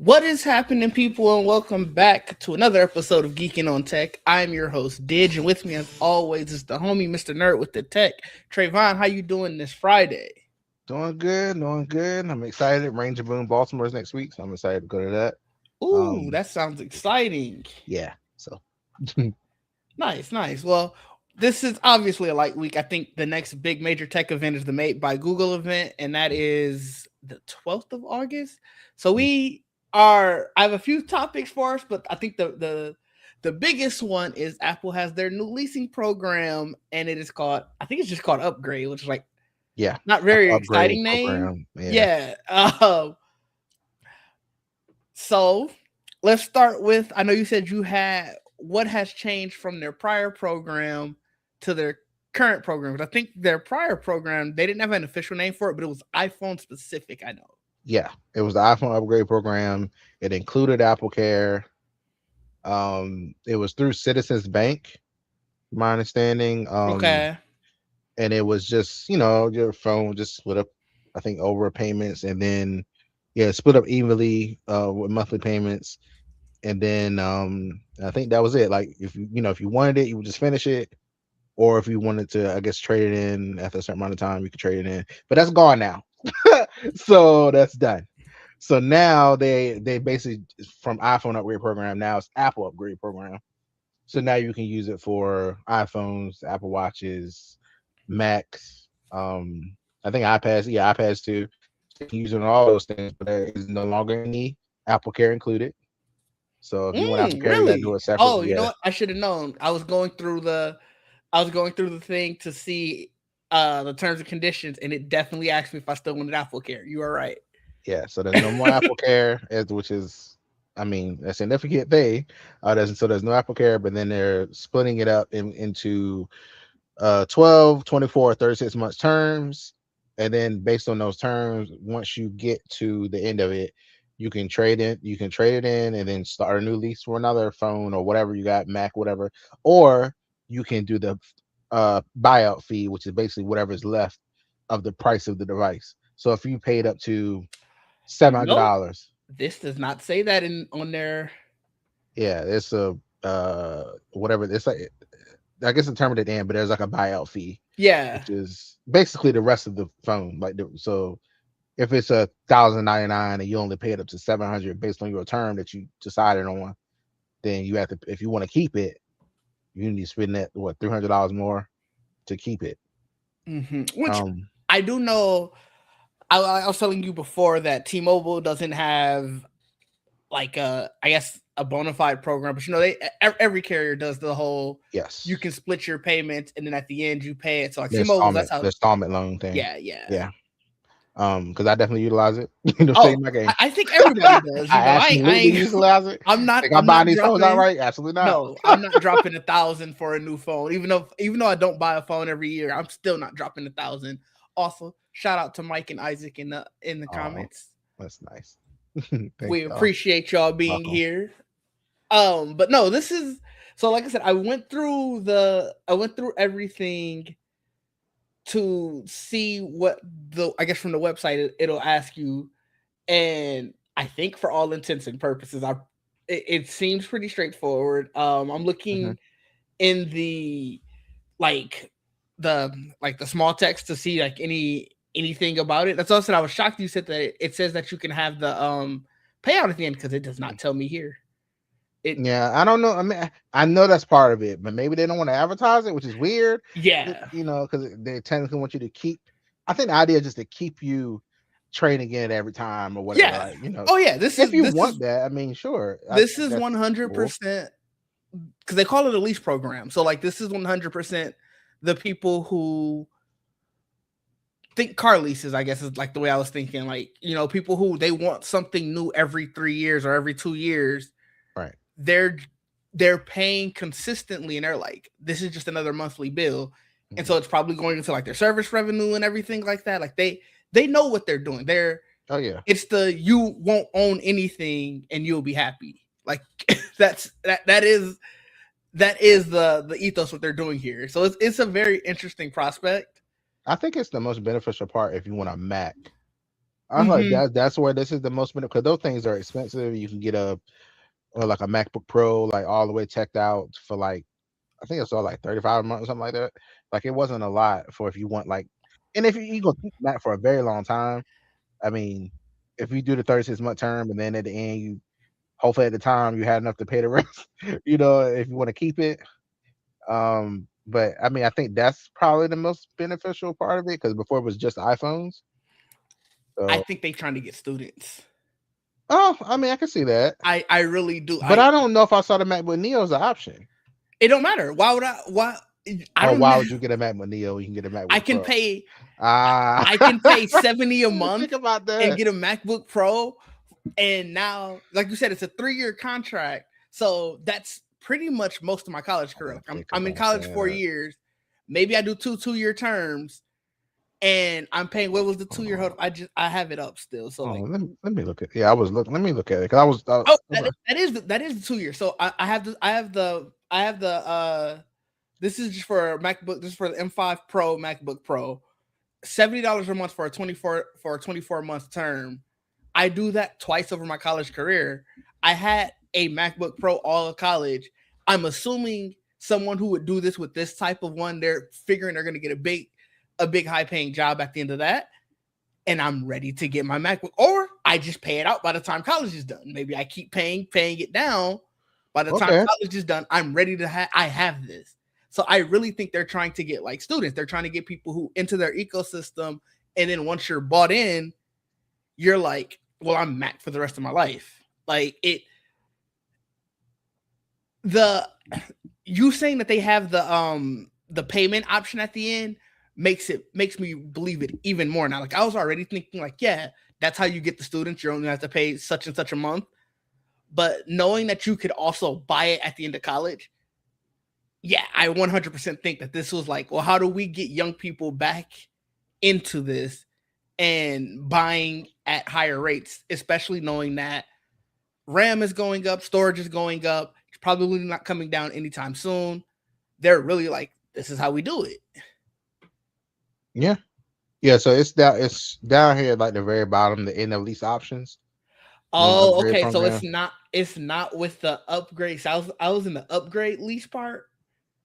What is happening, people, and welcome back to another episode of Geekin on Tech. I'm your host, Didge, and with me, as always, is the homie, Mr. Nerd with the Tech. Trayvon, how you doing this Friday? Doing good, doing good. I'm excited. Ranger Boone Baltimore's next week, so I'm excited to go to that. Ooh, Um, that sounds exciting. yeah. So Nice, nice. Well, this is obviously a light week. I think the next big major tech event is the Made by Google event, and that is the 12th of August. So I have a few topics for us, but I think the biggest one is Apple has their new leasing program, and it is called, I think it's just called Upgrade, which is like yeah, not Apple very upgrade exciting name. program. Yeah, Yeah. So let's start with, I know you said you had what has changed from their prior program to their current program. But I think their prior program, they didn't have an official name for it, but it was iPhone specific, I know. yeah. It was the iPhone upgrade program. It included Apple Care. It was through Citizens Bank, my understanding. Okay. And it was just your phone just split up, I think, over payments, and then split up evenly with monthly payments. And then I think that was it. Like if you wanted it, you would just finish it, or if you wanted to, I guess, trade it in after a certain amount of time, you could trade it in. But that's gone now, so that's done. So now they basically, from iPhone upgrade program, now it's Apple upgrade program. So now you can use it for iPhones, Apple Watches, Macs. I think iPads, yeah, iPads too. So you can use it on all those things, but there is no longer any Apple Care included. So if you want Apple Care, you got to do Really? it separate. Oh, you know Yeah, what? I should have known. I was going through the thing to see the terms and conditions, and it definitely asked me if I still wanted Apple Care. You are right. yeah. So there's no more Apple Care, which is, I mean, a significant thing. There's no Apple Care, but then they're splitting it up into 12, 24, 36 months terms. And then based on those terms, once you get to the end of it, you can trade it in and then start a new lease for another phone or whatever you got, Mac, whatever. Or you can do the buyout fee, which is basically whatever is left of the price of the device. So if you paid up to seven You hundred know, dollars, this does not say that in on their. yeah, it's a whatever it's like. I guess the term at the end, but there's like a buyout fee, Yeah. which is basically the rest of the phone. So if it's 1,099 and you only paid up to 700 based on your term that you decided on, then you have to, if you want to keep it, you need to spend that what $300 more to keep it. Which Um, I do know. I was telling you before that T-Mobile doesn't have like I guess a bona fide program, but every carrier does the whole. You yes, can split your payments, and then at the end you pay it. So like the T-Mobile, that's the how. installment loan thing. Yeah, yeah. Yeah. Because I definitely utilize it. Stay Oh, in my game. I think everybody does. I I absolutely ain't. utilize it. I'm not. Think I'm I'm buying not these phones dropping. outright? Absolutely not. No, I'm not dropping 1,000 for a new phone. Even though I don't buy a phone every year, I'm still not dropping 1,000. Also, shout out to Mike and Isaac in the Oh, comments. that's nice. Thank We y'all. appreciate y'all being Welcome. here. But no, this is so. Like I said, I went through everything to see what I guess from the website it'll ask you, and I think for all intents and purposes, it seems pretty straightforward. I'm Mhm. looking in the like the small text to see like anything about it. That's also I was shocked you said that it says that you can have the payout at the end because it does not tell me here. It Yeah, I don't know. I mean, I know that's part of it, but maybe they don't want to advertise it, which is weird. Yeah. Because they technically want you to keep. I think the idea is just to keep you trading in every time or whatever. Yeah. Like, Oh yeah, this if is you this want is that, I mean, sure. this is That's cool. 100% because they call it a lease program. So like this is 100% the people who think car leases, I guess is like the way I was thinking. Like, people who they want something new every 3 years or every 2 years, Right. they're they're paying consistently and they're like, this is just another monthly bill. And Mhm. so it's probably going into like their service revenue and everything like that. Like they know what they're doing. Oh yeah. It's the you won't own anything and you'll be happy. Like that is the ethos what they're doing here. So it's a very interesting prospect. I think it's the most beneficial part if you want a Mac. I feel like Mm-hmm. that's where this is the most benefit because those things are expensive. You can get a or like a MacBook Pro, like all the way checked out for like I think it's all like 35 a month or something like that. Like it wasn't a lot for if you want like, and if you gonna keep Mac for a very long time, I mean, if you do the 36-month term and then at the end you hopefully at the time you had enough to pay the rest, if you want to keep it. But I mean, I think that's probably the most beneficial part of it because before it was just iPhones. I So, think they trying to get students. oh, I mean, I can see that, I really do. but I don't know if I saw the MacBook Neo as an option. It don't matter. Why would I? Why I Or don't why know. would you get a MacBook Neo? You can get a I MacBook can Pro. pay. Ah, I can pay 70 a think month about and that. get a MacBook Pro. And now, like you said, it's a 3-year contract. So that's pretty much most of my college I career. didn't Like I'm think I'm in about college that. 4 years. Maybe I do 2-year terms, and I'm paying. What was the Hold 2-year hold? on. I have it up still. So Oh, like, let me look at. Yeah, I was looking. Let me look at it because I was. oh, I was like, that is the 2 year. So I have the this is just for MacBook. This is for the M5 Pro MacBook Pro. $70 a month for a 24 month term. I do that twice over my college career. I had a MacBook Pro all of college. I'm assuming someone who would do this with this type of one, they're figuring they're going to get a big high paying job at the end of that. And I'm ready to get my MacBook, or I just pay it out by the time college is done. Maybe I keep paying it down. By the time okay, college is done, I'm ready to I have this. So I really think they're trying to get like students. They're trying to get people who into their ecosystem, and then once you're bought in, you're like, well, I'm Mac for the rest of my life. Like the you saying that they have the payment option at the end makes me believe it even more now. Like I was already thinking like, yeah, that's how you get the students. You only have to pay such and such a month. But knowing that you could also buy it at the end of college, yeah, I 100% think that this was like, well, how do we get young people back into this and buying at higher rates, especially knowing that RAM is going up, storage is going up, it's probably not coming down anytime soon. They're really like, this is how we do it. yeah, yeah. So it's down. It's down here, like the very bottom, the end of lease options. In the Oh, upgrade okay. So program. it's not with the upgrade. So I was in the upgrade lease part.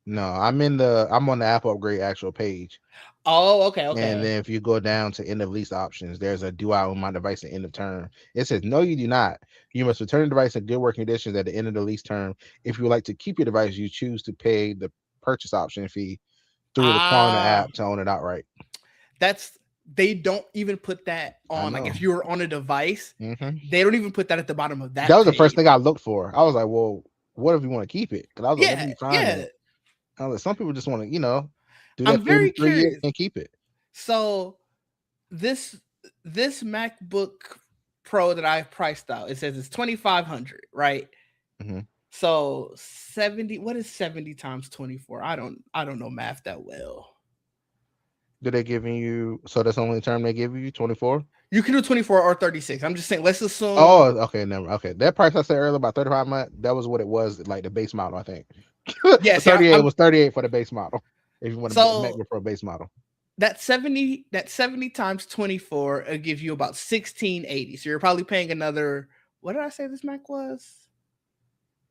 No, I'm on the Apple upgrade actual page. Oh, okay, And okay. then if you go down to end of lease options, there's a do I own my device at end of term. It says, no, you do not. You must return the device in good working conditions at the end of the lease term. If you would like to keep your device, you choose to pay the purchase option fee through the Klarna Ah, app to own it outright. that's they don't even put that I on. Like know. if you were on a device, Hmm. they don't even put that at the bottom of That that was the first page. thing I looked for. I was like, well, what if you want to keep it? Because I was like, let Yeah, me find yeah. that. I was like, some people just want to, do that I'm through very 3 years curious. and keep it. So this this MacBook Pro that I've priced out, it says it's 2,500, right? Hmm. So 70, what is 70 times 24? I don't know math that well. Do they giving you, so that's the only term they give you, 24? You can do 24 or 36. I'm just saying, let's Oh, assume. okay, never. Okay, that price I said earlier about 35 month, that was what it was like the base model, I think. Yeah, The see, 38 I'm was 38 for the base model. If you want to make so it for a base model. that 70 times 24 will give you about 1680. So you're probably paying another, what did I say this Mac was?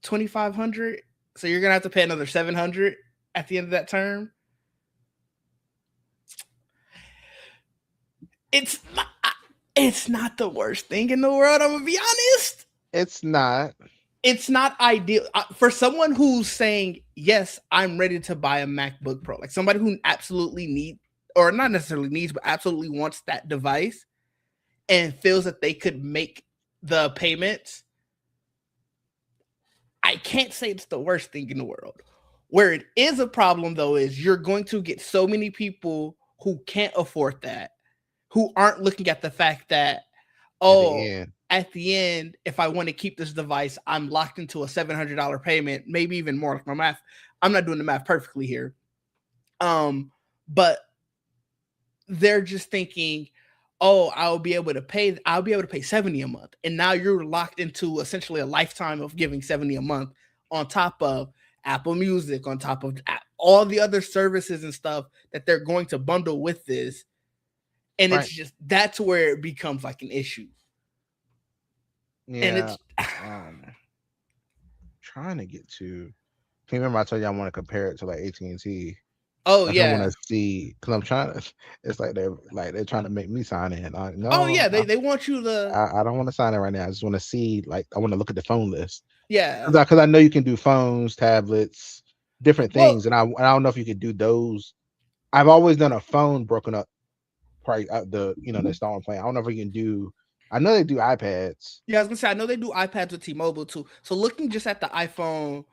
2,500. So you're gonna have to pay another 700 at the end of that term. It's not, it's not the worst thing in the world. I'm gonna be honest. It's not. It's not ideal for someone who's saying yes, I'm ready to buy a MacBook Pro. Like somebody who absolutely needs, or not necessarily needs, but absolutely wants that device and feels that they could make the payments. I can't say it's the worst thing in the world. Where it is a problem though is you're going to get so many people who can't afford that, who aren't looking at the fact that, At the oh, end. at the end, if I want to keep this device, I'm locked into a $700 payment, maybe even more. Like my math, I'm not doing the math perfectly here. But they're just thinking, oh, I'll be able to pay 70 a month. And now you're locked into essentially a lifetime of giving 70 a month on top of Apple Music, on top of all the other services and stuff that they're going to bundle with this. And it's Right. just that's where it becomes like an issue. And Yeah. it's Trying to get to. Can you remember I told you I want to compare it to like AT&T? oh I kind of want yeah. to see because I'm trying to. It's like they're trying to make me sign in. Like, Oh no, yeah, they want you to I don't want to sign in right now. I just want to see. Like, I want to look at the phone list yeah. because I know you can do phones, tablets, different Well, things, and I don't know if you could do those. I've always done a phone broken up price the the installment plan. I don't know if we can do. I know they do iPads. yeah, I was gonna say I know they do iPads with T-Mobile too. So looking just at the iPhone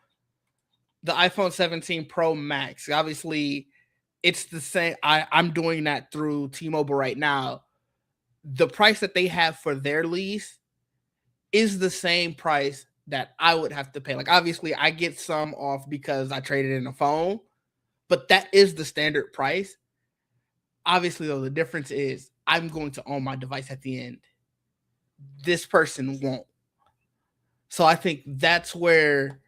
17 Pro Max, obviously it's the same. I'm doing that through T-Mobile right now. The price that they have for their lease is the same price that I would have to pay. Like obviously I get some off because I traded in a phone, but that is the standard price. Obviously though, the difference is I'm going to own my device at the end. This person won't. So I think that's where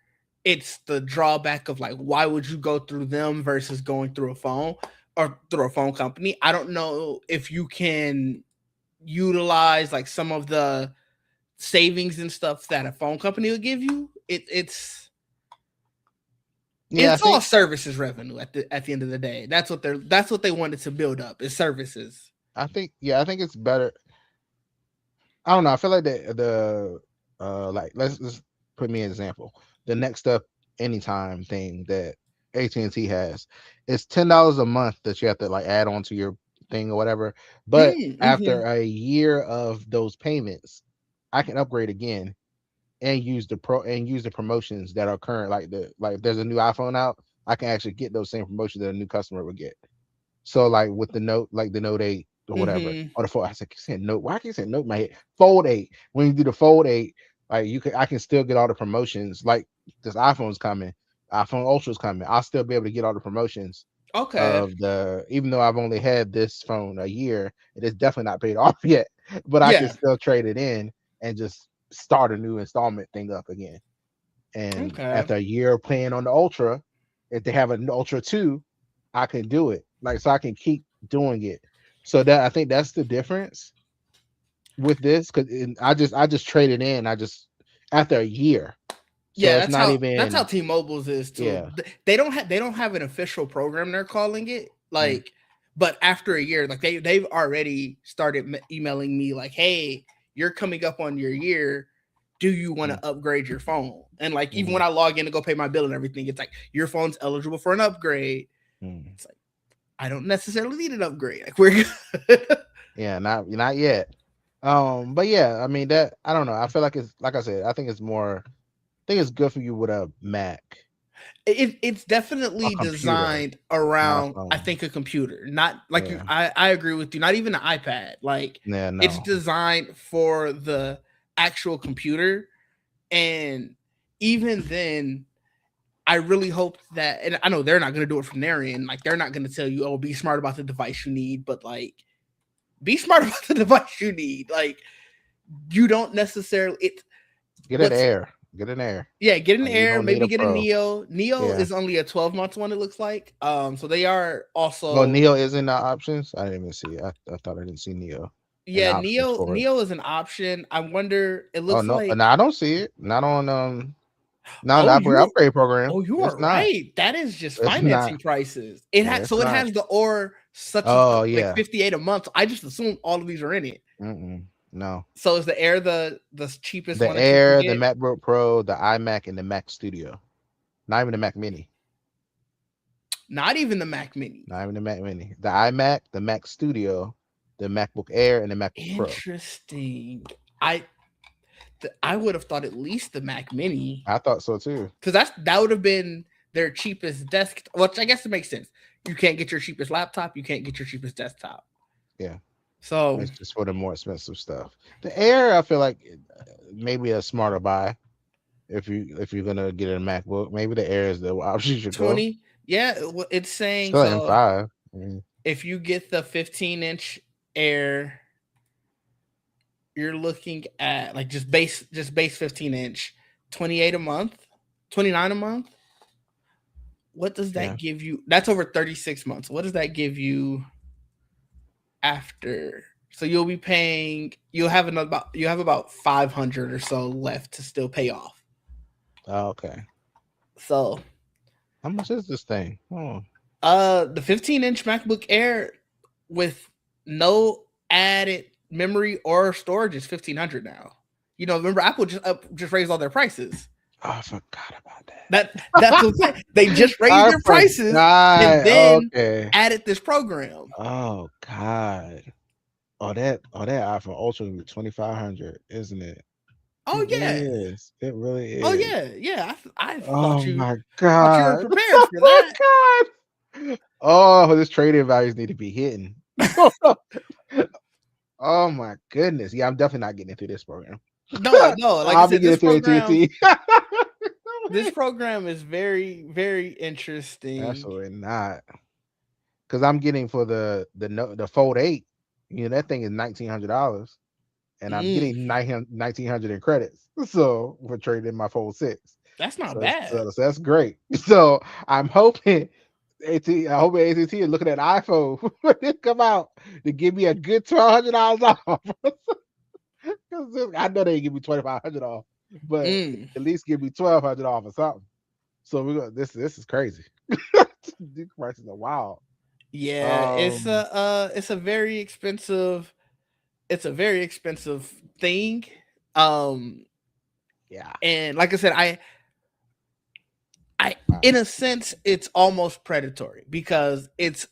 it's the drawback of like why would you go through them versus going through a phone or through a phone company. I don't know if you can utilize like some of the savings and stuff that a phone company will give you. Yeah, I It's all think services revenue at the end of the day. That's what they wanted to build up is services. yeah, I think it's better. I don't know. I feel like the like let's put me an example. The next up anytime thing that AT&T has is $10 a month that you have to like add on to your thing or whatever. But Mm-hmm. after a year of those payments, I can upgrade again and use the promotions that are current. Like if there's a new iPhone out, I can actually get those same promotions that a new customer would get. So like with the note, like the Note 8 or whatever, Mm-hmm. or the fold. I said, you said Note. Why can't you say Note in my head? Fold 8. When you do the Fold 8, like I can still get all the promotions. Like this iPhone's coming, iPhone Ultra's coming. I'll still be able to get all the promotions Okay. of even though I've only had this phone a year, it is definitely not paid off yet. But I can Yeah. still trade it in and just start a new installment thing up again. And Okay. after a year of playing on the Ultra, if they have an Ultra 2, I can do it. Like so I can keep doing it. So that I think that's the difference with this because I just traded in. I just after a year. So Yeah, it's not that's how even T-Mobile's is too. yeah. They don't have an official program they're calling it Mm, like, but after a year, like they've already started emailing me like, hey, you're coming up on your year. Do you want mm, to upgrade your phone? And like even mm, when I log in to go pay my bill and everything, it's like your phone's eligible for an upgrade. mm. It's like I don't necessarily need an upgrade. Like we're good. Yeah, not yet. But yeah, I mean that I don't know. I feel like it's like I said, I think it's more I think it's good for you with a Mac, It's a definitely computer, designed not a around I phone. think a computer, not like Yeah. I agree with you, not even an iPad. Like Yeah, it's no. designed for the actual computer. And even then I really hope that, and I know they're not going to do it from their end, like they're not going to tell you, oh, be smart about the device you need, but like be smart about the device you need. Like you don't necessarily it Get an what's Air. Get an Air. yeah, get an Like you Air, don't need maybe a get a Pro. Neo. Neo Yeah. is only a 12 month one, it looks like. So they are Well, also Neo is in the options. I didn't even see it. I thought I didn't see Neo in the yeah, options for it. Neo is an option. I wonder. It Oh looks no, like no, I don't see it. Not on not in the oh you upgrade program. you It's are not. right. That is just It's not. financing prices. It Yeah, has it's so it not. has the or such as Oh like yeah. 58 a month. I just assume all of these are in it. No. So is the Air the cheapest The one that you can Air, the get? MacBook Pro, the iMac, and the Mac Studio. Not even the Mac Mini. Not even the Mac Mini. Not even the Mac Mini. The iMac, the Mac Studio, the MacBook Air, and the MacBook Pro. Interesting. I I would have thought at least the Mac Mini I thought so too. because that would have been their cheapest desk. Which I guess it makes sense. You can't get your cheapest laptop. You can't get your cheapest desktop. Yeah. So It's just for the more expensive stuff. The Air, I feel like maybe a smarter buy if you're gonna get a MacBook. Maybe the Air is the option you should go. 20, yeah, it's saying Still an so. M5. If you get the 15-inch Air, you're looking at like just base 15-inch, 28 a month, 29 a month. What does Yeah. that give you? That's over 36 months. What does that give you after. So you have about 500 or so left to still pay off. Oh, okay. So How much is this thing? Oh, the 15-inch MacBook Air with no added memory or storage is 1,500 now. You know, remember Apple just raised all their prices. I forgot about That's what I'm saying. They that. just raised I their prices and forgot. then Okay. added this program. Oh God. Oh that iPhone Ultra will be 2,500, isn't it? It Oh really yeah. is. It really Oh is. yeah. Yeah. I Oh my thought you were God. prepared for Oh that. God. Oh, this trading values need to be hitting. Oh my goodness. Yeah, I'm definitely not getting into this program. No, no. Like I I'll be said, getting through AT&T. this program is very, very interesting. Absolutely not. Because I'm getting for the Fold 8, that thing is $1,900. And I'm Mm, getting 1,900 in credits. So for trading in my Fold 6. that's not So that's, bad. so that's great. So I'm hoping I hope AT&T is looking at iPhone when it come out to give me a good $1,200 off. Because I know they give me 2,500 off, but Mm. at least give me 1,200 off or something. So we go. This is crazy. These prices are wild. Yeah, Um, it's a very expensive thing. Um yeah. and like I said, I Wow. in a sense it's almost predatory because it's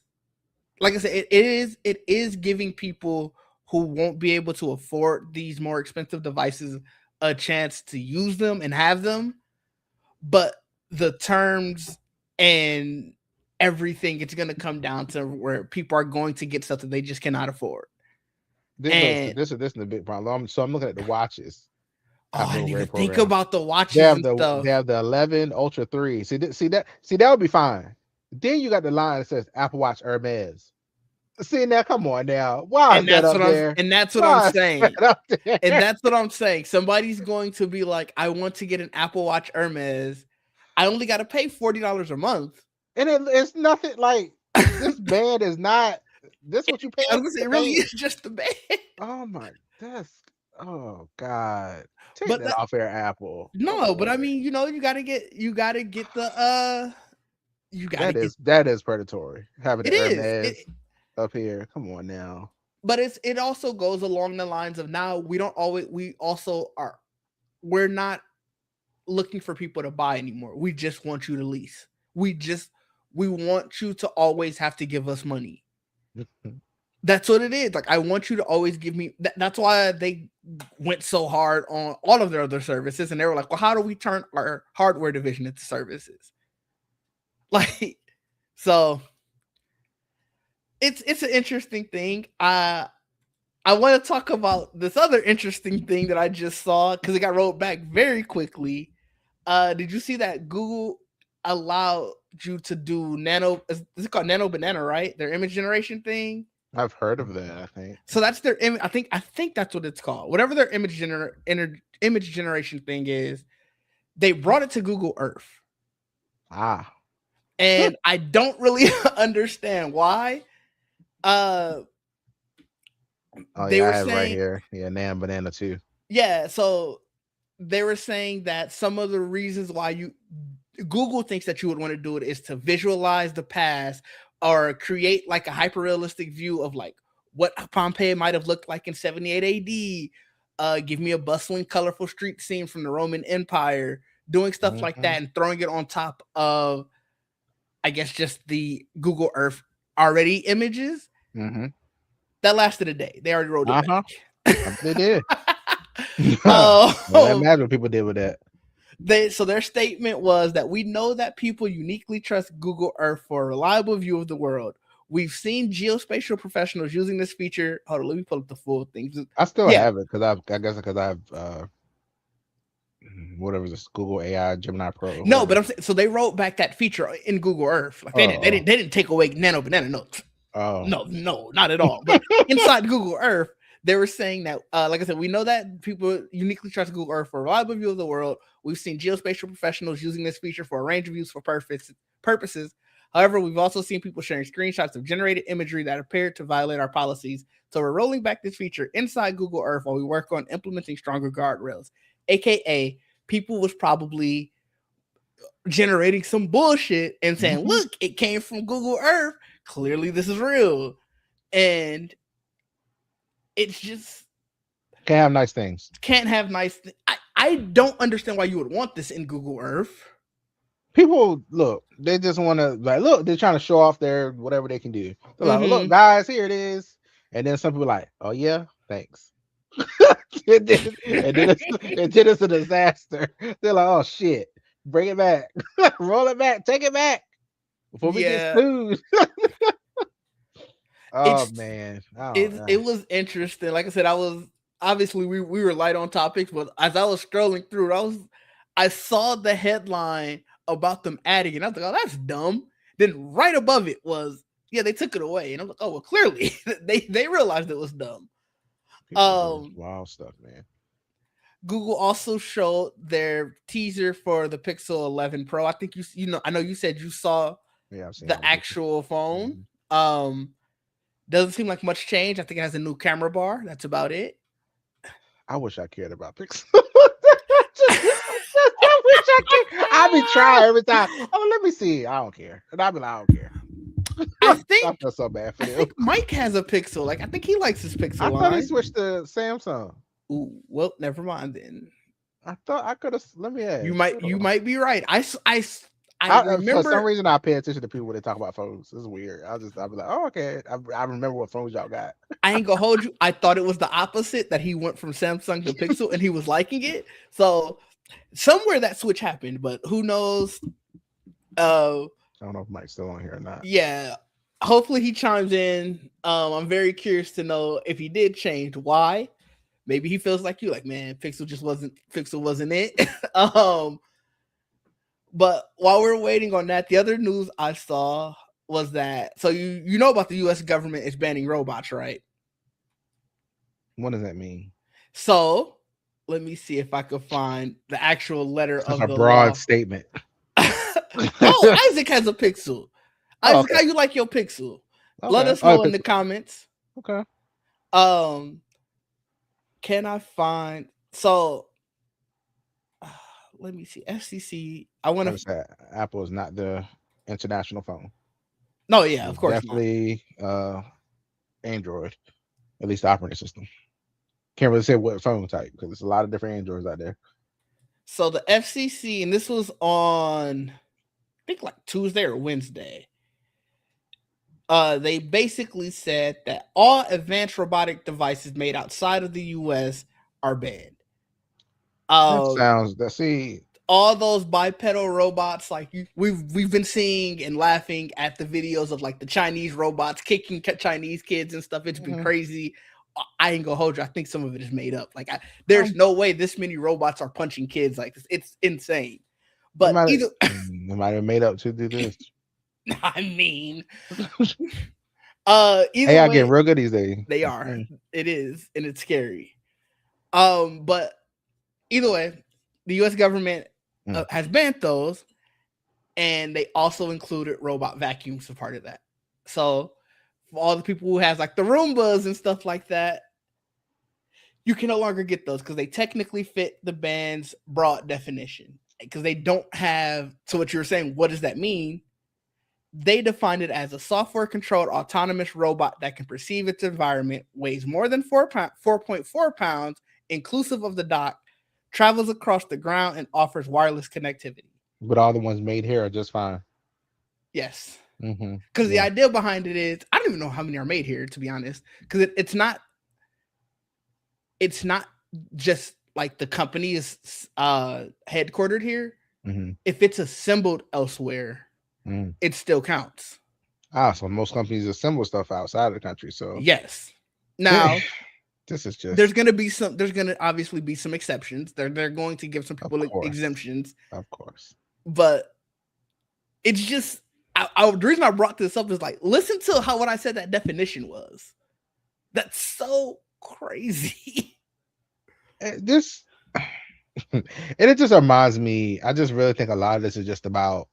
like I said, it is giving people who won't be able to afford these more expensive devices a chance to use them and have them, but the terms and everything, it's going to come down to where people are going to get stuff that they just cannot afford. And This is the big problem. So I'm looking at the watches. oh, I Apple didn't even Upgrade think program. about the They watches have and they stuff. have the 11 Ultra 3. See that would be fine. Then you got the line that says Apple Watch Hermes. See now, come on now. Why is that up there? And that's what I'm Why is saying. that up And there? that's what I'm saying. Somebody's going to be like, I want to get an Apple Watch Hermes. I only got to pay $40 a month. And it's nothing like this band is not this what you I paying was gonna say to it really pay. is just the band. Oh my that's oh God. Take But that that, off there, Apple. Come no, but on. I mean, you know, you gotta get the you gotta That get is predatory. Having the it is. Hermes up here. Come on now. But it also goes along the lines of now we also are we're not looking for people to buy anymore. We just want you to lease. We want you to always have to give us money. That's what it is. Like I want you to always give me. That's why they went so hard on all of their other services, and they were like, "Well, how do we turn our hardware division into services?" Like, so it's an interesting thing. I want to talk about this other interesting thing that I just saw because it got rolled back very quickly. Did you see that Google allowed you to do is it called nano banana, right? Their image generation thing. I've heard of that, I think. So that's their image. I think that's what it's called. Whatever their image generation thing is, they brought it to Google Earth, Ah. and I don't really understand why. Uh, Oh they yeah, I were have it right saying, here. Yeah, Nan Banana too. yeah. So they were saying that some of the reasons why Google thinks that you would want to do it is to visualize the past or create like a hyper realistic view of like what Pompeii might have looked like in 78 AD. Give me a bustling, colorful street scene from the Roman Empire, doing stuff like Mm-hmm. that and throwing it on top of, I guess, just the Google Earth already images. Mm-hmm. That lasted a day. They already rolled it Uh-huh. I bet they did. back. Well, um, imagine what people did with that. Their statement was that we know that people uniquely trust Google Earth for a reliable view of the world. We've seen geospatial professionals using this feature. Hold on, let me pull up the full thing. I still Yeah, have it because I guess because I've whatever this Google AI Gemini Pro or no, but whatever. I'm saying so they wrote back that feature in Google Earth. Like Oh, they didn't take away Nano Banana. No, oh, no, not at all. But inside Google Earth, they were saying that, like I said, we know that people uniquely trust Google Earth for a reliable view of the world. We've seen geospatial professionals using this feature for a range of useful purposes. However, we've also seen people sharing screenshots of generated imagery that appear to violate our policies. So we're rolling back this feature inside Google Earth while we work on implementing stronger guardrails. AKA, people was probably generating some bullshit and saying, Mm-hmm. look, it came from Google Earth. Clearly, this is real. And it's just Can't have nice things. can't have nice. I don't understand why you would want this in Google Earth. People look, they just want to like look. They're trying to show off their whatever they can do. They're like, look, Mm-hmm. guys, here it is. And then some people are like, oh yeah, thanks. and then it's a disaster. They're like, oh shit, bring it back, roll it back, take it back before we get Yeah, sued. Oh it's man, it was interesting. Like I said, I was obviously we were light on topics, but as I was scrolling through it, I saw the headline about them adding it. And I was like, oh, that's dumb. Then right above it was, yeah, they took it away. And I was like, oh well, clearly they realized it was dumb. people doing Um wild stuff, man. Google also showed their teaser for the Pixel 11 Pro. I think you know I know you said you saw Yeah, I've seen all the the pictures. actual phone. Mhm. Um doesn't seem like much change. I think it has a new camera bar. That's about it. I wish I cared about Pixel. I wish I cared. I be trying every time. Oh, let me see. I don't care, and I be like, I don't care. I I think feel so bad for I them. think Mike has a Pixel. Like I think he likes his I Pixel thought he line. switched to Samsung. Ooh, well, never mind then. I thought I could have. Let me You ask. might Hold you on. might be right. I For some remember. reason, I pay attention to people when they talk about phones. It's weird. I'll be like, oh, okay. I remember what phones y'all got. I ain't gonna hold you. I thought it was the opposite that he went from Samsung to Pixel and he was liking it. So somewhere that switch happened, but who knows? Uh, I don't know if Mike's still on here or not. yeah. Hopefully he chimes in. I'm very curious to know if he did change. Why? Maybe he feels like you, like man, Pixel wasn't it. But while we're waiting on that, the other news I saw was that so you know about the U.S. government is banning robots, right? What does that mean? So let me see if I could find the actual letter It's just of a the broad law. statement. Oh, Isaac has a Pixel. Oh, Isaac, okay. how you like your Pixel? Let Okay. us Oh, know in the Pixel. comments. Okay. Um, can I find so? Let me see. FCC. I want Like I to. said, Apple is not the international phone. No, yeah, of It's course not. definitely Android, at least the operating system. Can't really say what phone type because there's a lot of different Androids out there. So the FCC, and this was on, I think like Tuesday or Wednesday. They basically said that all advanced robotic devices made outside of the U.S. are banned. That Uh, sounds that see all those bipedal robots, like we've been seeing and laughing at the videos of like the Chinese robots kicking Chinese kids and stuff. It's been mhm. crazy. I ain't gonna hold you. I think some of it is made up. There's um, no way this many robots are punching kids like this. It's insane. they But might either, they might have made up to do this. I mean, either AI getting way, real good these days. they are. It is, and it's scary. But either way, the U.S. government Mm. has banned those, and they also included robot vacuums as part of that. So for all the people who has like the Roombas and stuff like that, you can no longer get those because they technically fit the ban's broad definition. Because they don't have. So what you were saying, what does that mean? They define it as a software controlled autonomous robot that can perceive its environment, weighs more than 4.4 pounds, inclusive of the dock, travels across the ground, and offers wireless connectivity. But all the ones made here are just fine. Yes. Mm-hmm. Because the Yeah, idea behind it is, I don't even know how many are made here, to be honest. Because it's not just like the company is headquartered here. mm-hmm. If it's assembled elsewhere, Mm. it still counts. So most companies assemble stuff outside of the country. So Yes. yeah, Now, this is there's just, gonna be some. There's gonna obviously be some exceptions. They're going to give some of people course, exemptions, of course. but it's just. The reason I brought this up is like listen to how what I said that definition was. That's so crazy. This and it just reminds me. I just really think a lot of this is just about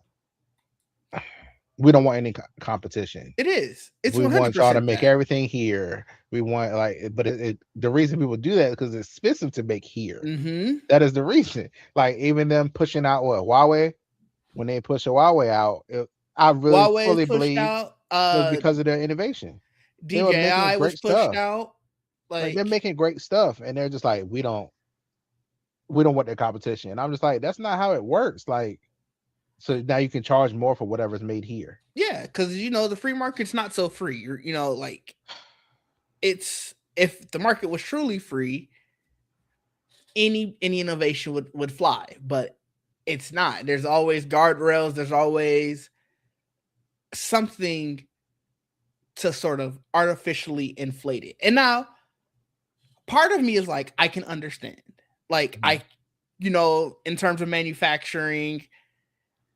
we don't want any competition. It is. It's We want y'all to 100% make that. everything here. We want like, but the reason people do that is because it's expensive to make here. Mm-hmm. That is the reason. Like even them pushing out what Huawei when they push a Huawei out, I really Huawei is fully pushed believe out. it was because of their innovation. They were making DJI was great pushed stuff. out. Like they're Like, making great stuff, and they're just like, we don't want their competition. And I'm just like, that's not how it works. Like, so now you can charge more for whatever's made here. yeah, because the free market's not so free. Like it's if the market was truly free, any innovation would fly, but it's not. There's always guardrails. There's always something to sort of artificially inflate it. And now part of me is like, I can understand. Like Mhm. in terms of manufacturing,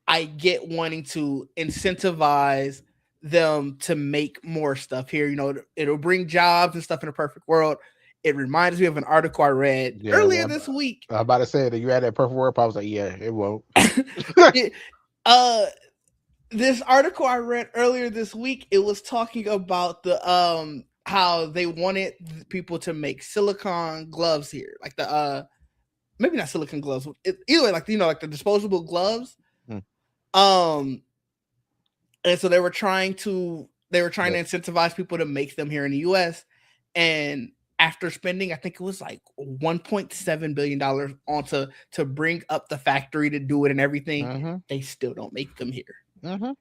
I get wanting to incentivize them to make more stuff here. It'll bring jobs and stuff in a perfect world. It reminds me of an article I read Yeah, earlier well, this week. I'm about to say that you had that perfect word. I was like, yeah, it won't. it, uh, this article I read earlier this week, it was talking about the how they wanted people to make silicone gloves here, like the maybe not silicone gloves, either way, like like the disposable gloves. Hmm. Um, and so they were trying to But incentivize people to make them here in the U.S. And after spending, I think it was like $1.7 billion on to bring up the factory to do it and everything, mm-hmm, they still don't make them here. mm-hmm.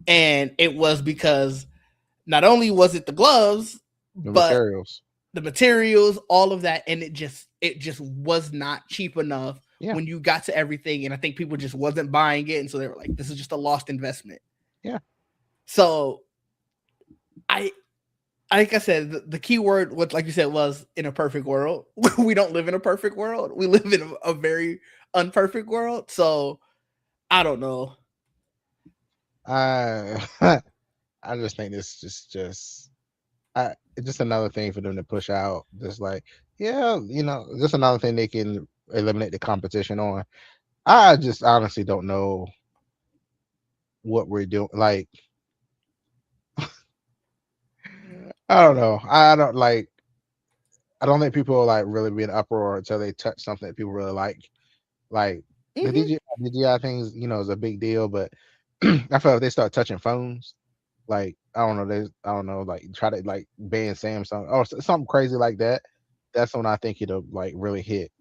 And it was because not only was it the gloves, The but materials. the materials, all of that, and it just was not cheap enough Yeah, when you got to everything. And I think people just wasn't buying it, and so they were like, "This is just a lost investment." yeah. So I, like I said, the key word, what like you said, was in a perfect world. We don't live in a perfect world. We live in a very unperfect world. So I don't know. I I just think this just it's just another thing for them to push out. Just like, yeah, just another thing they can eliminate the competition on. I just honestly don't know what we're doing. Like, I don't know. I don't like. I don't think people like really be in uproar until they touch something that people really like. Like the Hmm. DJI things, is a big deal, but I feel if they start touching phones, like I don't know, like try to like ban Samsung or something crazy like that. That's when I think it'll like really hit.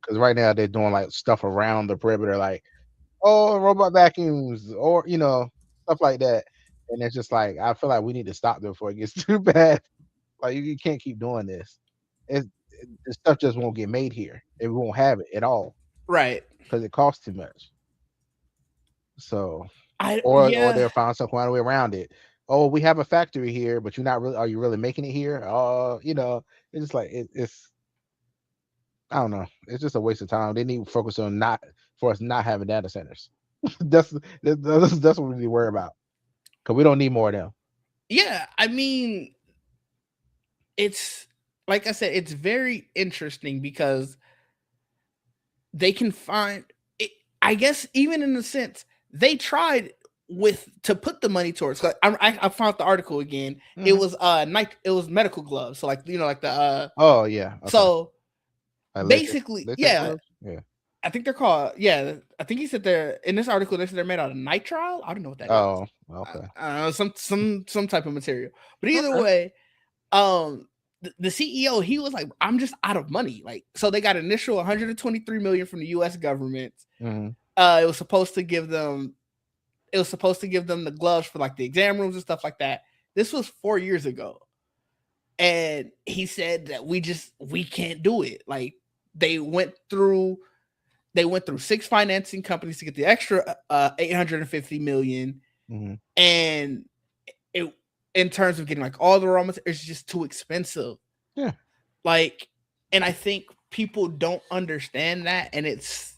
Because right now they're doing like stuff around the perimeter, like robot vacuums or stuff like that, and it's just like I feel like we need to stop them before it gets too bad. Like you can't keep doing this. The stuff just won't get made here. It won't have it at all Right. because it costs too much. So, I or Yeah. they'll find some kind of way around it. Oh, we have a factory here, but you're not really. Are you really making it here? It's just like it's. I don't know. It's just a waste of time. They need to focus on not for us not having data centers. That's what we need to worry about because we don't need more of them. Yeah. I mean, it's like I said, it's very interesting because they can find it. I guess even in a sense, they tried with to put the money towards. I found the article again. It Hmm. was it was medical gloves. So like like the Oh yeah, okay. so Like basically, latex yeah, gloves. Yeah. I think they're called, yeah. I think he said they're in this article. They said they're made out of nitrile. I don't know what that is. Oh, okay. I don't know, some type of material. But either Okay. way, the CEO, he was like, I'm just out of money. Like, so they got initial 123 million from the US government. Hmm. It was supposed to give them the gloves for like the exam rooms and stuff like that. This was 4 years ago. And he said that we can't do it. Like they went through six financing companies to get the extra 850 million, Hmm. and it in terms of getting like all the raw materials, it's just too expensive. Yeah. Like, and I think people don't understand that, and it's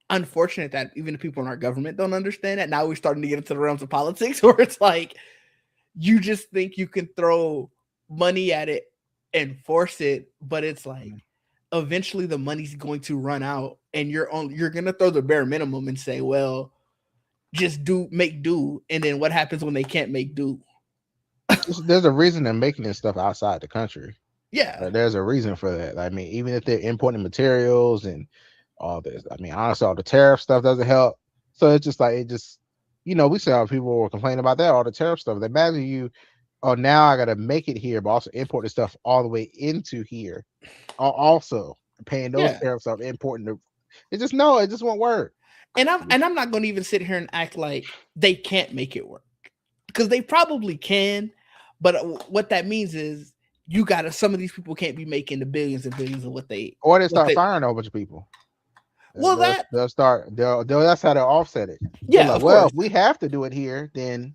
unfortunate that even the people in our government don't understand that. Now we're starting to get into the realms of politics where it's like you just think you can throw money at it and force it, but it's like Mhm. eventually the money's going to run out, and you're going to throw the bare minimum and say, well, just make do, and then what happens when they can't make do? There's a reason they're making this stuff outside the country. Yeah, There's a reason for that. I mean, even if they're importing materials and all this, I mean, honestly, all the tariff stuff doesn't help. So it's just like we saw people were complaining about that, all the tariff stuff. Imagine you, oh, now I got to make it here, but also import the stuff all the way into here. Also paying those yeah. tariffs of importing the. It just no, it just won't work. And I'm not going to even sit here and act like they can't make it work, because they probably can, but what that means is you got to some of these people can't be making the billions and billions of Or they what start they firing a whole bunch of people. well that They'll start. They'll that's how they'll offset it. They're yeah, like, of well, course. if we have to do it here, then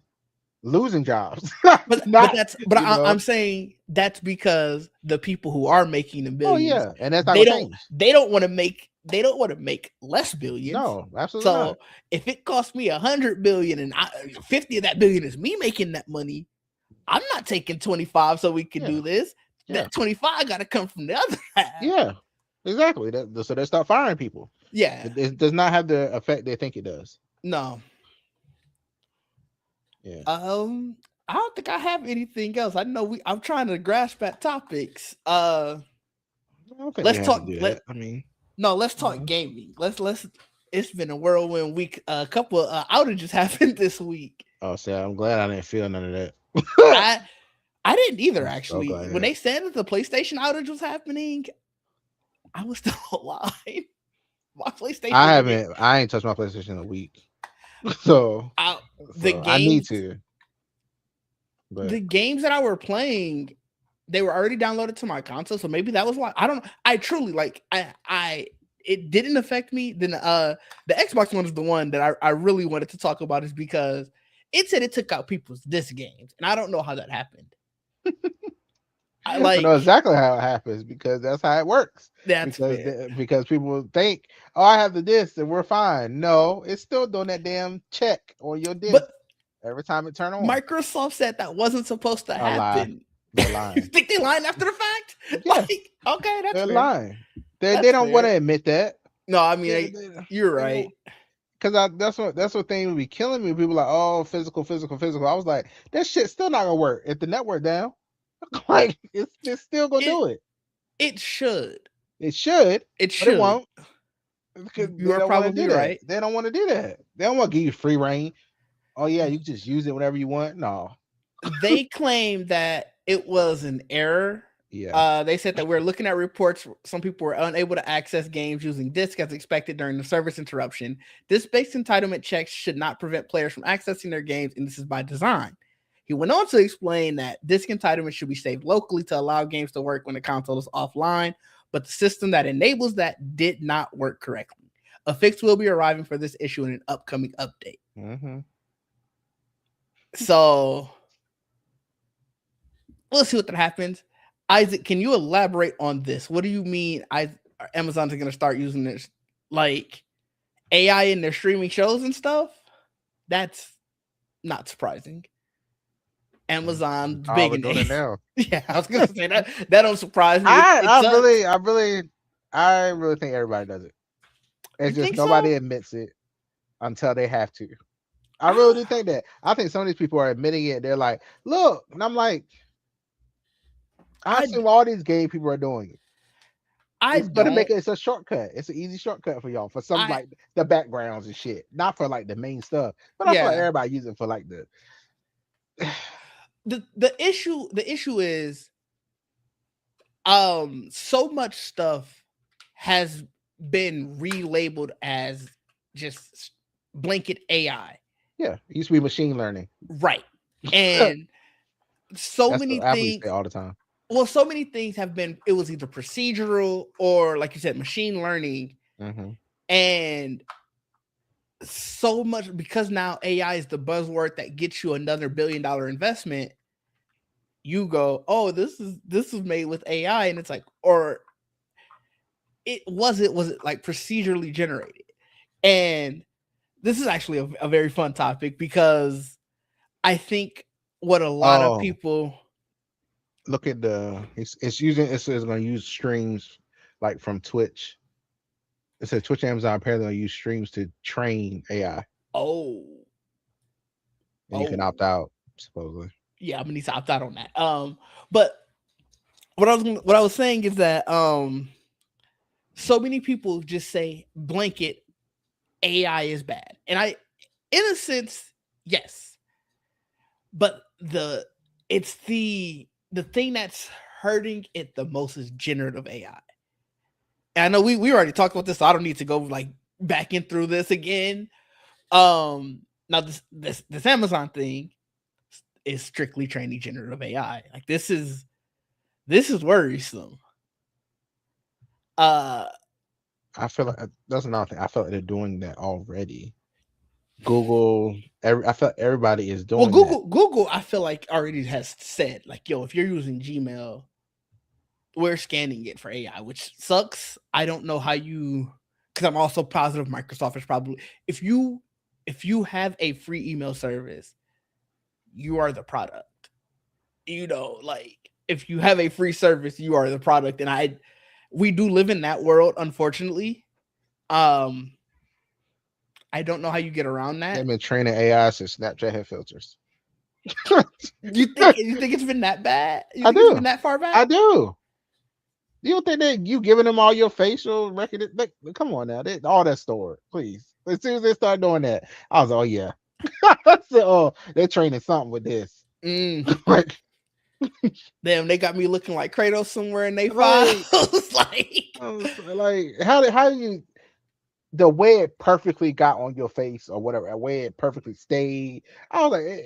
losing jobs, But not that's but you know. I'm saying that's because the people who are making the Oh billions, yeah, and that's not gonna change. they don't want to make less billions. No, absolutely not. So if it costs me 100 billion and 50 of that billion is me making that money, I'm not taking 25 so we can Yeah, do this. yeah, That 25 got to come from the other half. yeah. Exactly. So they start firing people. Yeah. It does not have the effect they think it does. No. Yeah. I don't think I have anything else. I know I'm trying to grasp at topics. I don't think we Let's have to talk do let that. I mean, No, let's you talk know. gaming. Let's It's been a whirlwind week. A couple of outages happened this week. Oh, see, I'm glad I didn't feel none of that. I I didn't either, I'm so actually. When glad. they said that the PlayStation outage was happening, I was still alive. My PlayStation didn't. I ain't touched my PlayStation in a week. So I, the so I need games to, but the games that I were playing, they were already downloaded to my console, so maybe that was why. I don't know. I truly like I it didn't affect me. Then the Xbox one is the one that I really wanted to talk about, is because it said it took out people's disc games, and I don't know how that happened. I I know like exactly how it happens because that's how it works. That's fair. Because people think, oh, I have the disc and we're fine. No, it's still doing that damn check on your disc But every time it turn on. Microsoft said that wasn't supposed to A lie. happen. They're You lying. think they lying after the fact? Yeah, Like, okay, that's they're fair. lying. They That's don't want fair. to admit that. No, I They, mean, they, you're they right. don't. Because that's what thing would be killing me. People like, oh, physical, physical, physical. I was like, that shit's still not gonna work if the network down. Like it's still gonna It do it. it should. It should, It but it should. won't because You they are don't want to probably do that. right. They don't want to do that. They don't want to give you free reign. Oh yeah, you can just use it whenever you want. No. They claim that it was an error. Yeah. They said that we're looking at reports. Some people were unable to access games using disk as expected during the service interruption. Disk-based entitlement checks should not prevent players from accessing their games, and this is by design. He went on to explain that disk entitlement should be saved locally to allow games to work when the console is offline, but the system that enables that did not work correctly. A fix will be arriving for this issue in an upcoming update. Mm-hmm. So we'll see what that happens. Isaac, can you elaborate on this? What do you mean Amazon's going to start using this, like, AI in their streaming shows and stuff? That's not surprising. Amazon's Oh, big we're in doing it AI. now. Yeah, I was going to say that. That don't surprise me. I It I sucks. really I really think everybody does it. You It's just think so? nobody admits it until they have to. I really do think that. I think some of these people are admitting it. They're like, look, and I'm like, I I assume all these gay people are doing it. I It's gonna make don't. it. It's a shortcut. It's an easy shortcut for y'all for some I like the backgrounds and shit, not for like the main stuff. But I feel like Yeah. everybody use it for like the. The issue is so much stuff has been relabeled as just blanket AI. Yeah, it used to be machine learning. Right. And so That's many what athletes things say all the time. so many things have been, it was either procedural or, like you said, machine learning. Mm-hmm. And so much, because now AI is the buzzword that gets you another $1 billion investment, you go, oh, this is made with AI, and it's like, or was it like procedurally generated? And this is actually a very fun topic, because I think what a lot of Oh, people look at it's going to use streams like from Twitch. It says Twitch Amazon apparently going to use streams to train AI. oh and you can Oh, opt out supposedly. yeah, I'm gonna need to opt out on that. But what I was saying is that so many people just say blanket AI is bad, and in a sense, yes, but it's the thing that's hurting it the most is generative AI. And I know we already talked about this, so I don't need to go like back in through this again. Now this Amazon thing is strictly training generative AI. Like this is worrisome. Uh, I feel like that's another thing. I feel like they're doing that already. Google, I feel like everybody is well, doing that. Google, I feel like already has said like, yo, if you're using Gmail, we're scanning it for AI, which sucks. I don't know how you, because I'm also positive Microsoft is probably if you have a free email service, you are the product. Like if you have a free service, you are the product, and we do live in that world, unfortunately. Um, I don't know how you get around They've that. been training AI since Snapchat had filters. You think it's been that bad? You I think it's do. been that far I back? do. You don't think that you giving them all your facial record? Like, come on now, all that stored, please. As soon as they start doing that, I was, oh yeah. I said, oh, they're training something with this. Mm, like, damn, they got me looking like Kratos somewhere in they like, files. Like, I was like, how do you the way it perfectly got on your face or whatever, the way it perfectly stayed? I was like,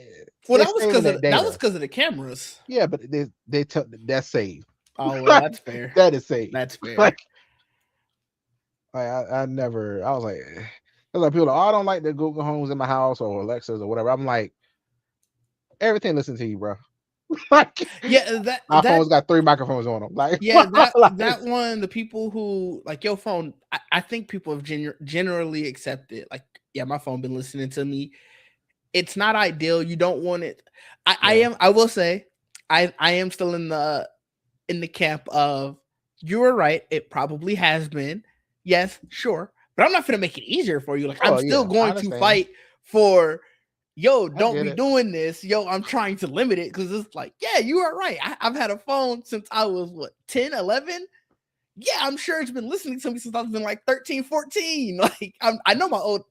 well, they're that was saving because that of that was data. because of the cameras. Yeah, but they took that's saved. Oh well, that's fair. That is saved. That's fair. Like, I never. I was like, there's like people. Like, oh, I don't like the Google Homes in my house or Alexas or whatever. I'm like, everything listen to you, bro. like, Yeah, that my that phone's got 3 microphones on them. Like, yeah that like, one. The people who like your phone, I think people have generally accepted. Like, yeah, my phone been listening to me. It's not ideal. You don't want it. I yeah. am. I will say, I am still in the camp of you were right. It probably has been. Yes, sure. But I'm not gonna make it easier for you. Like I'm Oh still yeah, I going to understand. fight for yo, I don't get be it. doing this. Yo, I'm trying to limit it because it's like, yeah, you are right. I've had a phone since I was what 10, 11. Yeah, I'm sure it's been listening to me since I've been like 13, 14. Like I know my old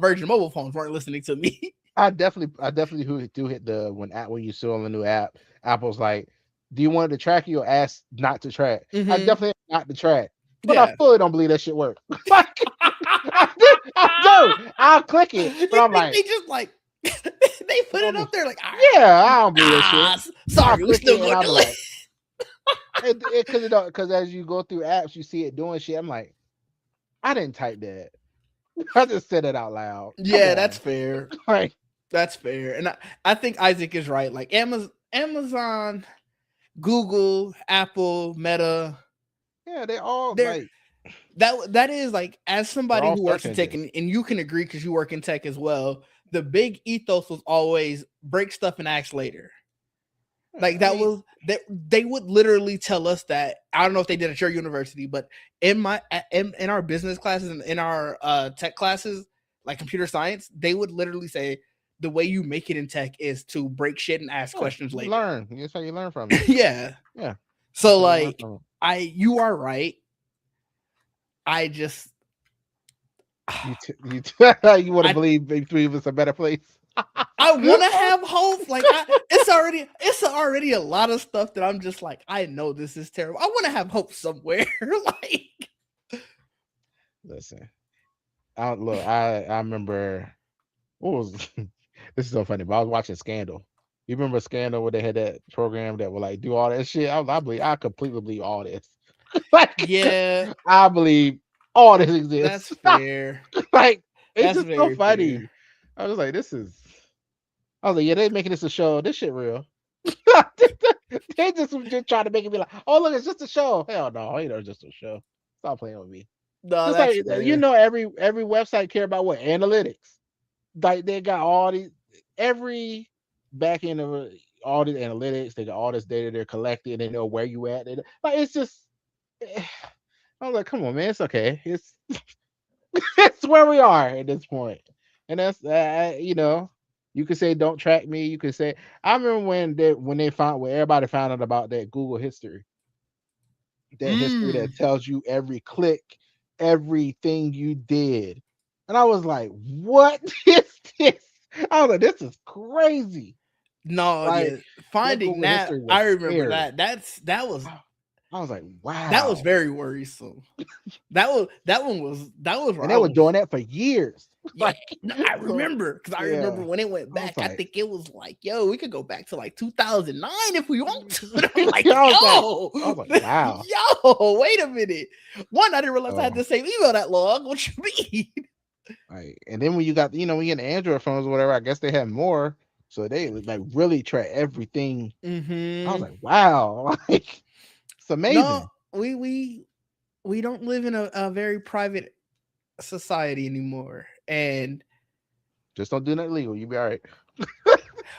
Virgin mobile phones weren't listening to me. I definitely do hit the when you saw on the new app, Apple's like, do you want it to track you or ask not to track? I Hmm. definitely not to track, but I Yeah. fully don't believe that shit work. like, I do. I'll click it, but You I'm think like, they just like they put it up there like, yeah, I don't believe that shit. I'll sorry, we click still it and gonna I'll do be it. like, because as you go through apps, you see it doing shit. I'm like, I didn't type that. I just said it out loud. Come Yeah, that's on, fair. like, That's fair. And I think Isaac is right. Like Amazon, Google, Apple, Meta, yeah, they all they're like that is like as they're somebody all who search works in tech engines. and you can agree because you work in tech as well, the big ethos was always break stuff and ask later. Like I that mean, was that they would literally tell us that. I don't know if they did at your university, but in our business classes and in our tech classes, like computer science, they would literally say the way you make it in tech is to break shit and ask yeah, questions you later. learn. That's how you learn from it. Yeah. Yeah, that's So how you learn like from it. you are right. I just You want to I believe maybe three of us a better place? I want to have hope. Like it's already a lot of stuff that I'm just like I know this is terrible. I want to have hope somewhere. Like Listen, I don't look. I remember what was this is so funny, but I was watching Scandal. You remember Scandal where they had that program that would like do all that shit? I completely believe all this. like yeah, I believe all this that's exists. fair. like it's That's just so very fair. funny. I was like, this is. I was like, yeah, they making this a show. This shit real. they just trying to make it be like, oh look, it's just a show. Hell no, ain't no just a show. Stop playing with me. No, Just that's like fair. every website care about what analytics. Like they got all these every back end of all these analytics. They got all this data they're collecting. They know where you at. Like it's just. I was like, come on, man, it's okay. It's it's where we are at this point, and that's. You could say don't track me. You could say I remember when everybody found out about that Google history, that history Mm. that tells you every click, everything you did. And I was like, what is this? I was like, this is crazy. No, Like yeah, that finding Google that history was I remember scary. that. That was I was like, that was wow. very worrisome. That was where And I they were was. doing that for years. Yeah, Like, no, I so remember because I remember yeah. when it went I was back. I like, think it was like, yo, we could go back to like 2009 if we want to. And I'm like, I was like, wow. yo, wait a minute. One, I didn't realize I Oh, had the same email that long. What you mean? like, and then when you got, when you get Android phones or whatever, I guess they have more. So they like really track everything. I was Mm-hmm. like, wow, like it's No, amazing. we don't live in a very private society anymore, and Just don't do nothing illegal. You'll be all right.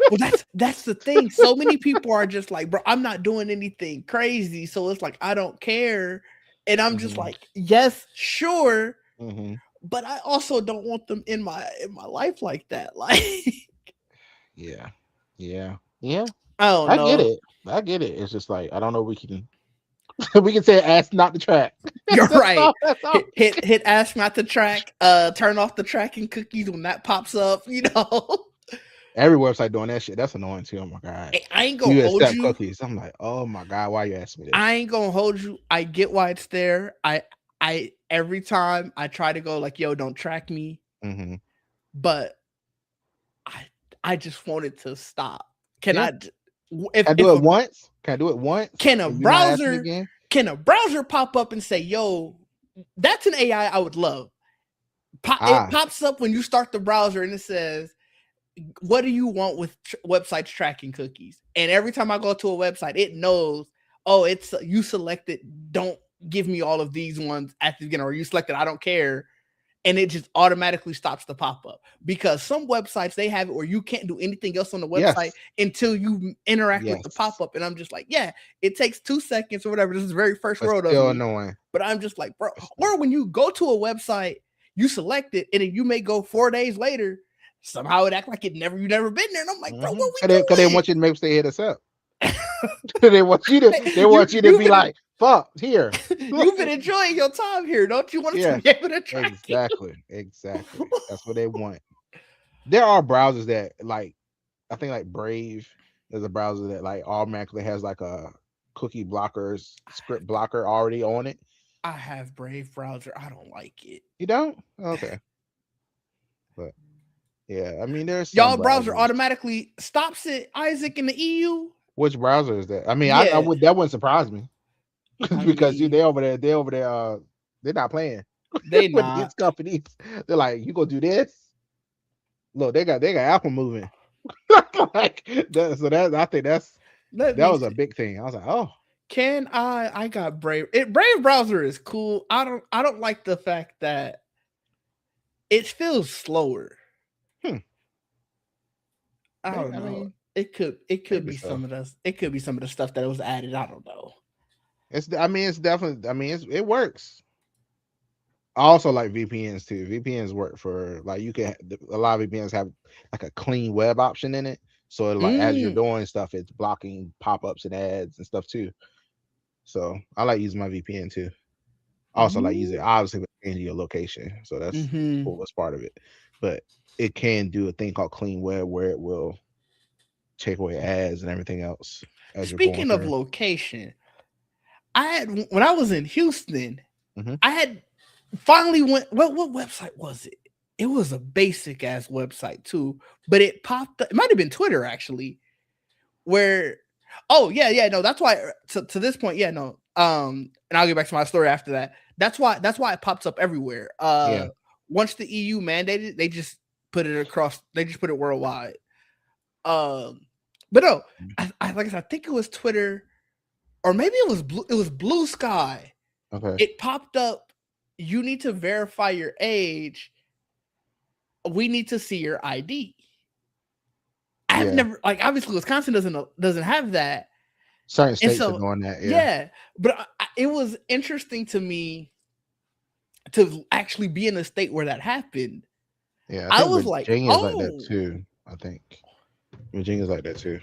well, that's the thing. So many people are just like, bro, I'm not doing anything crazy, so it's like I don't care, and I'm just Hmm. like, yes, sure, Hmm. but I also don't want them in my life like that. Like, Yeah. Yeah. Yeah. I don't I get know. it. I get it. It's just like I don't know. We can we can say ask not to track. You're That's right. all. That's all. Hit ask not to track. Turn off the tracking cookies when that pops up. You know, Every website doing that shit. That's annoying too. Oh my god. I ain't gonna You hold accept you. cookies. I'm like, oh my god, why you asking me this? I ain't gonna hold you. I get why it's there. I every time I try to go like, yo, don't track me, Hmm. but I I just wanted to stop. Can Yeah. I? If Can I do if it a once? Can I do it once? can a And you not asking me browser again? can a browser pop up and say, yo, that's an AI I would love. It Ah, pops up when you start the browser and it says, what do you want with websites tracking cookies? And every time I go to a website, it knows, oh, it's you selected. Don't give me all of these ones at the beginning, or you selected. I don't care, and it just automatically stops the pop up because some websites they have it where you can't do anything else on the website yes. until you interact with the pop Yes. up. And I'm just like, yeah, it takes 2 seconds or whatever. This is very first But world of still me, annoying. but I'm just like, bro. That's Or when you go to a website, you select it, and then you may go 4 days later. Somehow it act like you never been there, and I'm like, bro, what Cause they we want you to maybe stay hit us up. doing? They you want you to you've be been like, fuck, here. you've been enjoying your time here, don't you want us to Yes, be able to track you? exactly. Exactly. That's what they want. There are browsers that like I think like Brave is a browser that like automatically has like a cookie blockers script blocker already on it. I have Brave browser. I don't like it. You don't? Okay. But yeah, I mean there's some Y'all browser browsers. automatically stops it, Isaac, in the EU. Which browser is that? I mean, I Yeah, would that wouldn't surprise me I because mean they over there they're not playing they with these not. companies. They're like, you gonna do this? Look, they got Apple moving. Like that, so that I think Let that me was a see. big thing. I was like, oh, Can I got Brave. Brave browser is cool. I don't like the fact that it feels slower. hmm, I don't I know. mean, It could maybe be so. some of the stuff that was added. I don't know. I mean, it's definitely. I mean, it works. I also like VPNs too. VPNs work for like you can a lot of VPNs have like a clean web option in it. So like as you're Mm, doing stuff, it's blocking pop-ups and ads and stuff too. So I like using my VPN too. I also like using mm, obviously changing your location. So that's the mm-hmm. coolest part of it. But it can do a thing called clean web where it will take away ads and everything else as you're going Speaking of through. location, I had when I was in Houston, Hmm. I had finally went. What website was it? It was a basic ass website too, but it popped up. It might have been Twitter actually, where oh yeah no, that's why to this point yeah no and I'll get back to my story after that. That's why it pops up everywhere. Yeah. Once the EU mandated, they just put it across. They just put it worldwide. Um, but no, I like I said, I think it was Twitter or maybe it was blue. It was Blue Sky. Okay. It popped up. You need to verify your age. We need to see your ID. I've Yeah. never like obviously Wisconsin doesn't have that, Certain and states are so doing that. Yeah. yeah. But it was interesting to me to actually be in a state where that happened. Yeah. I I think was like, Virginia is like that oh, too. I think Virginia's like that too.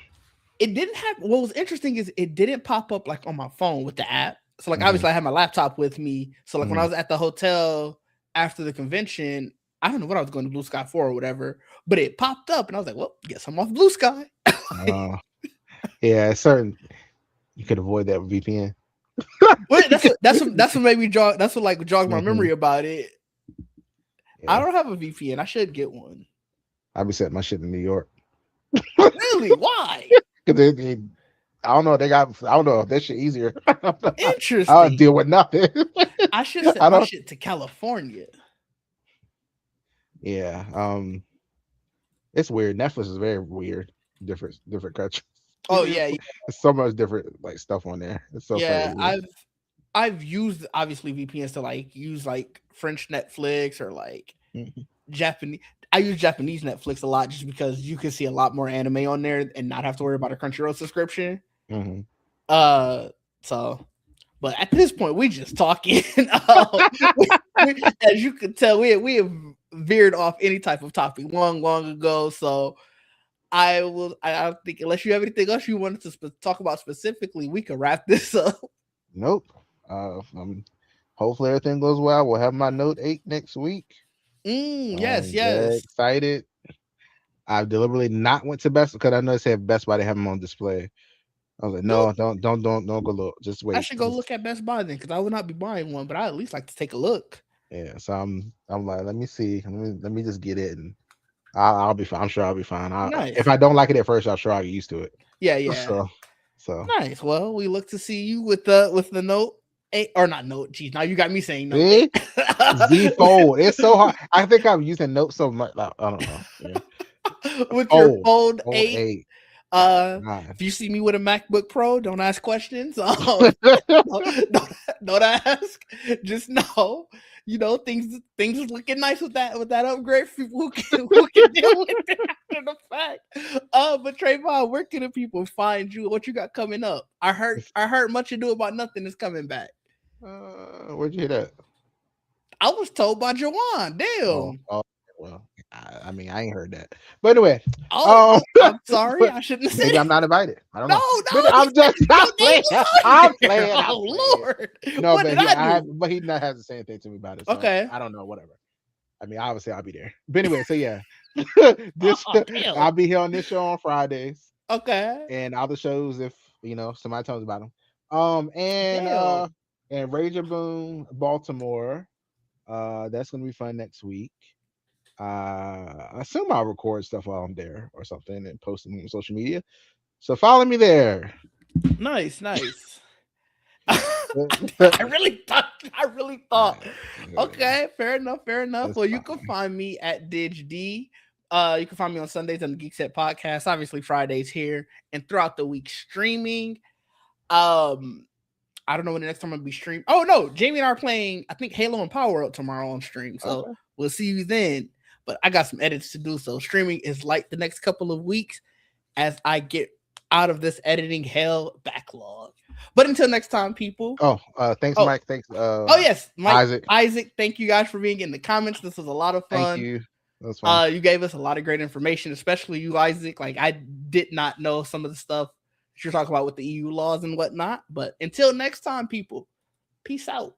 It didn't have. What was interesting is it didn't pop up like on my phone with the app. So like Hmm. obviously I had my laptop with me. So like when I Hmm. was at the hotel after the convention, I don't know what I was going to Blue Sky for or whatever, but it popped up and I was like, well, guess I'm off Blue Sky. Uh, yeah, it's certain you could avoid that with VPN. Well, that's what made me jog. That's what like jogged my Hmm. memory about it. I Yeah, don't have a VPN. I should get one. I be setting my shit in New York Really? Why? because I don't know. They got. I don't know. That shit easier. I don't Interesting. deal with nothing. I should set I my don't. shit to California. Yeah. It's weird. Netflix is very weird. Different countries. Oh yeah, It's so much different like stuff on there. It's so yeah. crazy. I've used obviously VPNs to like use like French Netflix or like Mhm. Japanese. I use Japanese Netflix a lot just because you can see a lot more anime on there and not have to worry about a Crunchyroll subscription. Mhm. Uh, so but at this point, we just talking. As you can tell, we have veered off any type of topic long ago. So I don't think unless you have anything else you wanted to talk about specifically, we can wrap this up. Nope. Hopefully everything goes well. We'll have my Note 8 next week. Yes, I'm very yes. excited. I've deliberately not went to Best because I know they said Best Buy they have them on display. I was like, Go. no, don't go look. Just I wait. should go Just look at Best Buy then, because I would not be buying one, but I at least like to take a look. yeah. So I'm like, let me see. Let me just get it and I'll be fine. I'm sure I'll be fine. If Nice. I don't like it at first, I'm sure I'll get used to it. Yeah, yeah. So so Nice. Well, we look to see you with the Note 8 or not Note. Geez, now you got me saying Note see 8. Z Fold. It's so hard. I think I'm using Note so much. Like, I don't know. Yeah. With your Fold. Fold Fold 8. 8. God. If you see me with a MacBook Pro, don't ask questions. Don't ask. Just know, things is looking nice with that upgrade. For people who can deal with it after the fact. But Trayvon, where can the people find you? What you got coming up? I heard Much Ado About Nothing is coming back. Where'd you hear that? I was told by Jawan. Oh, Damn. oh well, I mean, I ain't heard that. But anyway, Oh, um, I'm sorry. but I shouldn't have said maybe I'm it. not invited. I don't No, know. But no, I'm just, I'm your name playing. was I'm on there. playing. I'm Oh playing. Lord, No, what but did I do? but he not hasn't said anything to me about it. So Okay. I don't know. Whatever. I mean, obviously I'll be there. But anyway, so yeah, this Oh damn. I'll be here on this show on Fridays Okay. and other shows if somebody tells about them. Damn. And Rage and Boom Baltimore. That's gonna be fun next week. I assume I'll record stuff while I'm there or something and post them on social media. So follow me there. Nice, nice. I really thought. I really thought. Okay, fair enough. Fair enough. That's Well, you can fine. find me at DidgeD. You can find me on Sundays on the Geek Set Podcast. Obviously, Fridays here and throughout the week streaming. Um, I don't know when the next time I'm gonna be streaming. Oh no, Jamie and I are playing. I think Halo and Power World tomorrow on stream. So Okay. we'll see you then. But I got some edits to do. So streaming is like the next couple of weeks as I get out of this editing hell backlog. But until next time, people. Oh, thanks, Oh, Mike. Thanks, oh yes, Mike, Isaac. Isaac. Thank you guys for being in the comments. This was a lot of Thank fun. you. That was fun. You gave us a lot of great information, especially you, Isaac. Like I did not know some of the stuff that you're talking about with the EU laws and whatnot. But until next time, people, peace out.